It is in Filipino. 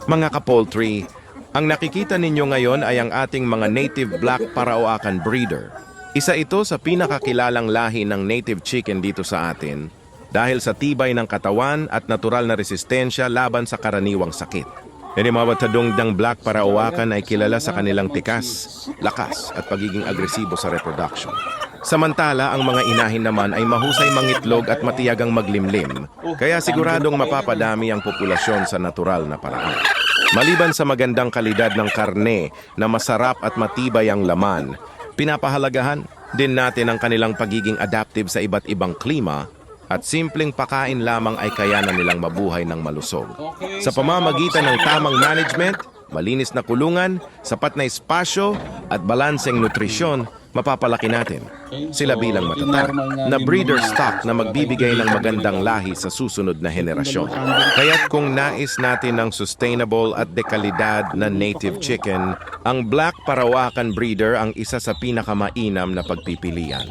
Mga ka-poultry, ang nakikita ninyo ngayon ay ang ating mga native black Parauacan breeder. Isa ito sa pinakakilalang lahi ng native chicken dito sa atin dahil sa tibay ng katawan at natural na resistensya laban sa karaniwang sakit. Yung mga batadong ng black Parauacan ay kilala sa kanilang tikas, lakas at pagiging agresibo sa reproduction. Samantala, ang mga inahin naman ay mahusay mangitlog at matiyagang maglimlim, kaya siguradong mapapadami ang populasyon sa natural na paraan. Maliban sa magandang kalidad ng karne na masarap at matibay ang laman, pinapahalagahan din natin ang kanilang pagiging adaptive sa iba't ibang klima at simpleng pakain lamang ay kayanan nilang mabuhay ng malusog. Sa pamamagitan ng tamang management, malinis na kulungan, sapat na espasyo at balanseng nutrisyon, mapapalaki natin sila bilang matatag na breeder stock na magbibigay ng magandang lahi sa susunod na henerasyon. Kaya't kung nais natin ng sustainable at dekalidad na native chicken, ang Black Parauacan breeder ang isa sa pinakamainam na pagpipilian.